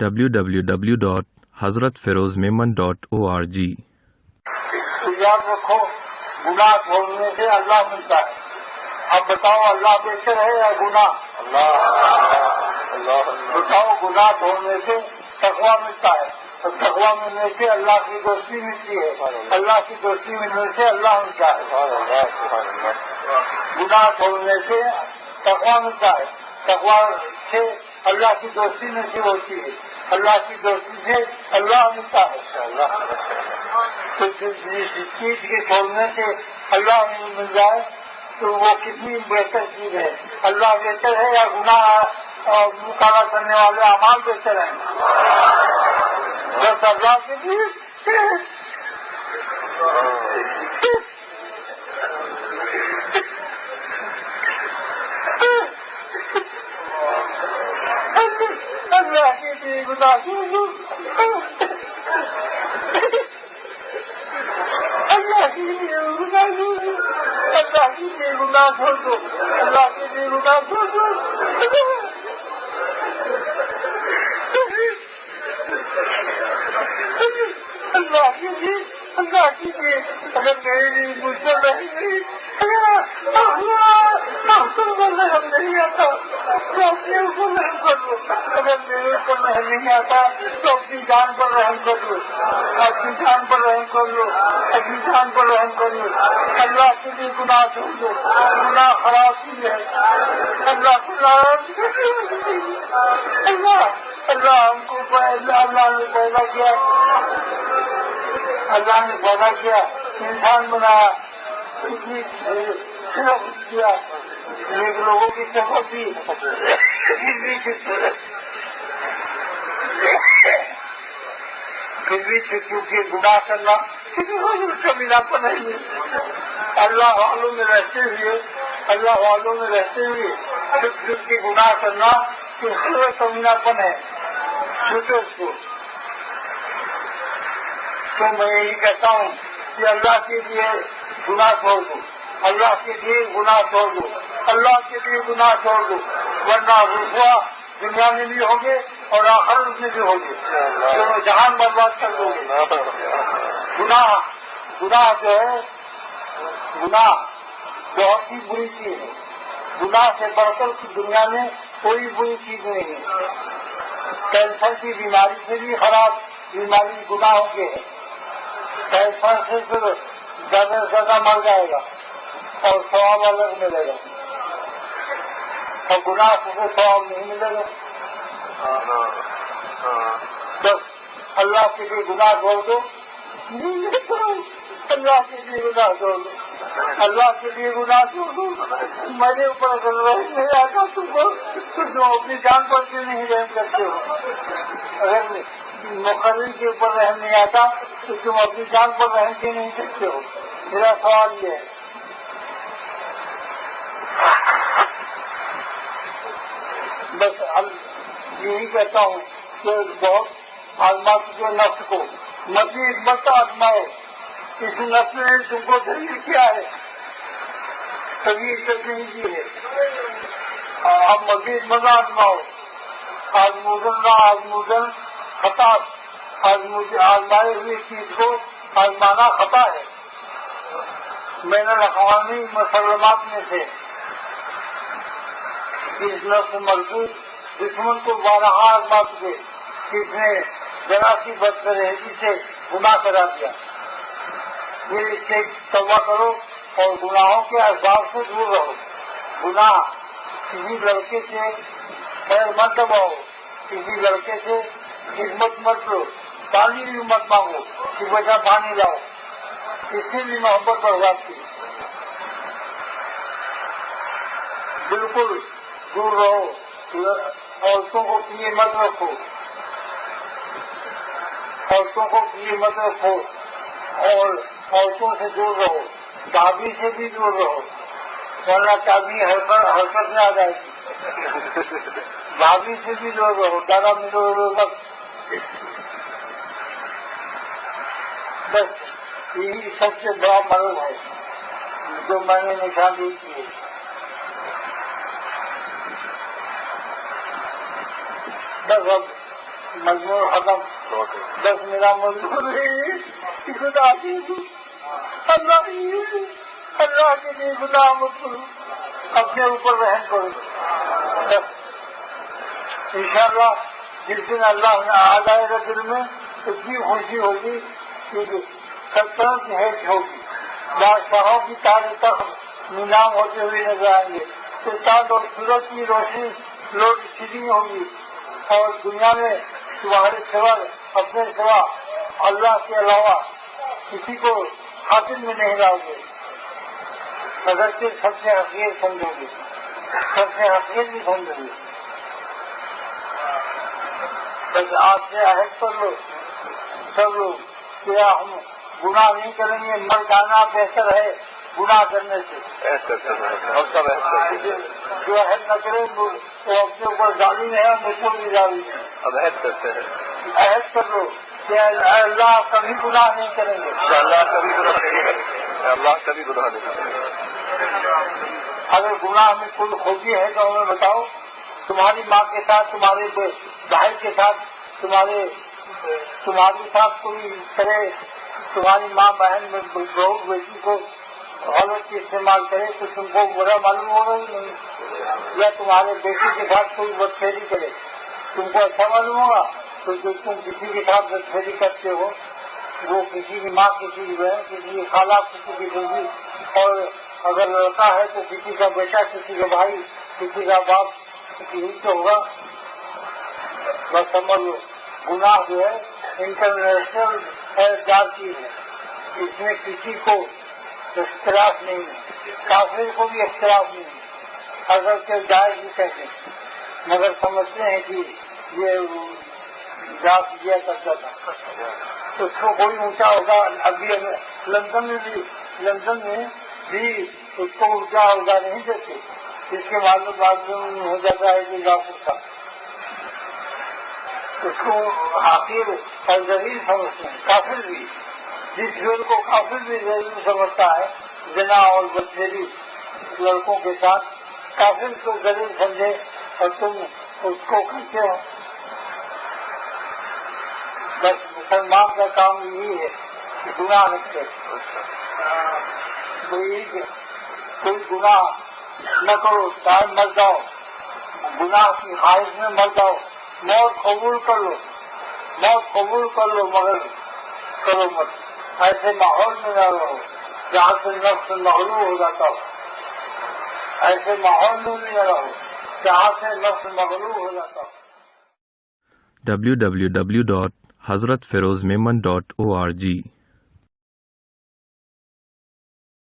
www.hazratfirozmemon.org۔ یاد رکھو گناہ چھوڑنے سے اللہ ملتا ہے۔ اب بتاؤ اللہ بہتر ہے یا گناہ؟ بتاؤ گناہ چھوڑنے سے تقویٰ ملتا ہے، اور تقویٰ ملنے سے اللہ کی دوستی ملتی ہے، اللہ کی دوستی ملنے سے اللہ ملتا ہے۔ گناہ چھوڑنے سے تقویٰ ملتا ہے، تقویٰ سے اللہ کی دوستی نصیب ہوتی ہے، اللہ کی دوستی سے اللہ ملتا ہے۔ تو جس چیز کے چھوڑنے سے اللہ مل جائے تو وہ کتنی بہتر چیز ہے۔ اللہ بہتر ہے یا گناہ اور مقابلہ کرنے والے اعمال بہتر ہیں؟ بس اللہ کے لیے اللہ کے لیے گناہ چھوڑ دو، اللہ کے لیے گناہ چھوڑ دو، اللہ کے لیے گناہ چھوڑ دو، اللہ کے لیے گناہ چھوڑ دو۔ اللہ کیجیے، اللہ کیجیے، اگر میری مجھ سے نہیں رحم نہیں آتا تو اپنے اوپر رحم کر لو، اگر میرے اوپر رحم نہیں آتا تو اپنی جان پر رحم کر لو، اپنی جان پر رحم کر لو، اپنی جان پر رحم کر لو۔ اللہ کے لیے گناہ چھوڑ دو، گناہ خراب چیز ہے، اللہ کو ناراض اللہ ہم کو اللہ نے پیدا کیا، اللہ نے پیدا کیا، انسان بنایا، اتنی صرف کیا، ایک لوگوں کی صفت بھی پھر بھی چونکہ گناہ کرنا کسی کو کمیناپن نہیں ہے۔ اللہ والوں میں رہتے ہوئے چھپ کے گناہ کرنا کمیناپن ہے، چھوٹے اس کو۔ تو میں یہی کہتا ہوں کہ اللہ کے لیے گناہ چھوڑ دو، اللہ کے لیے گناہ چھوڑ دو، اللہ کے لیے گناہ چھوڑ دو، ورنہ رسوا دنیا میں بھی ہوگے اور آخرت میں بھی ہوگے، تو جہان برباد کر دو گے۔ گناہ جو ہے، گناہ بہت ہی بری چیز ہے، گناہ سے بڑھ کر دنیا میں کوئی بری چیز نہیں ہے۔ کینسر کی بیماری سے بھی خراب بیماری گناہوں کے ہے، کینسر سے زیادہ سے زیادہ مر جائے گا اور ثواب الگ ملے گا، اور گناہ سے ثواب نہیں ملے گا۔ بس اللہ کے لیے گناہ چھوڑ دو، اللہ کے لیے گناہ چھوڑ دو، اللہ کے لیے گناہ چھوڑ دو۔ میرے اوپر اگر رحم نہیں آتا تم اپنی جان پر کیوں نہیں رحم کرتے ہو؟ اگر مقرر کے اوپر رحم نہیں آتا تو تم اپنی جان پر رحم کیوں نہیں کرتے ہو؟ میرا سوال یہ ہے۔ بس یہی کہتا ہوں کہ بہت آزما چکے نفس کو، مزید مت آزماؤ، اس نفس نے تم کو دلیل کیا ہے، کبھی عزت نہیں کی ہے، اب مزید مت آزماؤ۔ آزمودن خطا، آزمائے ہوئی چیز کو آزمانا خطا ہے۔ بین الاقوامی مسلمات میں سے اس نفس مضبوط دشمن کو بارہا آزما چکے، جس نے ذرا سی بدفرہمی سے گناہ کرا دیا۔ یہ اس سے توبہ کرو اور گناہوں کے اسباب سے دور رہو۔ گناہ کسی لڑکے سے خیر مت دباؤ، کسی لڑکے سے خدمت مت لو، پانی بھی مت مانگو کہ بیٹا پانی لاؤ، اس سے بھی محبت برباد کی۔ بالکل دور رہو، عورتوں کو پیے مت رکھو، عورتوں کو پیے مت رکھو، اور عورتوں سے دور رہو، چابی سے بھی دور رہو، ورنہ چابی حرکت میں آ جائے گی۔ بھابھی سے بھی دور رہو، زیادہ ملو بس یہی سب سے بڑا مرض ہے جو میں نے نشاندہی کی ہے۔ بس اب مجموع ختم. بس میرا مضمون ہے خدا کی اللہ کے لیے گناہ مت کرو, اپنے اوپر رحم کرو. انشاءاللہ جس دن اللہ نے آ جائے گا دل میں اتنی خوشی ہوگی کہ سلطنت کی حیث ہوگی, بادشاہوں کی تاج تخت نیلام ہوتے ہوئے نظر آئیں گے, تو چاند اور سورج کی روشنی لوٹ سیدھی ہوگی, اور دنیا میں تمہارے سوا اپنے سوا اللہ کے علاوہ کسی کو حاصل میں نہیں لاؤ گے. اگرچہ سب سے حقیقت سمجھو گے, سب سے حقیقت بھی سمجھو گے. بس آپ سے عہد کر لو سب لوگ کہ ہم گناہ نہیں کریں گے, مر جانا بہتر ہے گناہ کرنے سے. جو عہد نہ کریں وہ اپنے اوپر ظالم ہے, مجھ کو بھی ظالم ہے. اب عہد کرتے ہیں, عہد کر لو کہ اللہ کبھی گناہ نہیں کریں گے, اللہ کبھی گناہ نہیں کریں گے, اللہ کبھی گناہ نہیں کریں گے. اگر گناہ میں کوئی خوبی ہے تو ہمیں بتاؤ. تمہاری ماں کے ساتھ, تمہارے بھائی کے ساتھ, تمہارے ساتھ کوئی کرے, تمہاری ماں بہن میں بہو بیٹی کو غلط کی استعمال کرے تو تم کو برا معلوم ہوگا ہی نہیں, یا تمہارے بیٹی کے ساتھ کوئی بدفعلی کرے تم کو اچھا معلوم ہوگا. تو جو تم کسی کے ساتھ بدفعلی کرتے ہو وہ کسی کی ماں, کسی کی بہن, کسی کی خالہ, کسی کی بیوی, اور اگر لڑکا ہے تو کسی کا بیٹا, کسی کا بھائی, کسی کا باپ, کسی تو ہوگا. بس سمجھ لو گناہ جو ہے انٹرنیشنل اعتبار چیز ہے, اس میں کسی کو اختلاف نہیں ہے, کافر کو بھی اختلاف نہیں ہے. اگر کہ جائز بھی کہتے ہیں مگر سمجھتے ہیں کہ یہ جاپ دیا کرتا تھا تو اس کو کوئی اونچا ہوگا. ابھی لندن میں بھی اس کو اونچا ہوگا نہیں دیتے, اس کے معلوم ہو جاتا ہے کہ ڈاکٹر تھا. اس کو حقیر اور ذلیل سمجھتے ہیں. کافر بھی, جس فیل کو کافر بھی ذلیل سمجھتا ہے زنا اور بدفعلی لڑکوں کے ساتھ, کافر کو ذلیل سمجھے اور تم اس کو کرتے ہو. بس مسلمان کا کام یہی ہے کہ گناہ رکھتے, کوئی گناہ نہ کرو, چاہے مر جاؤ, گناہ کی خواہش میں مر جاؤ, موت قبول کر لو, موت قبول کر لو, مگر کرو مت. ایسے ماحول میں نہ رہو جہاں سے نفس مغلوب ہو جاتا ہو, ایسے ماحول میں بھی نہ رہو جہاں سے نفس مغلوب ہو جاتا ہو. www.hazratfirozmemon.org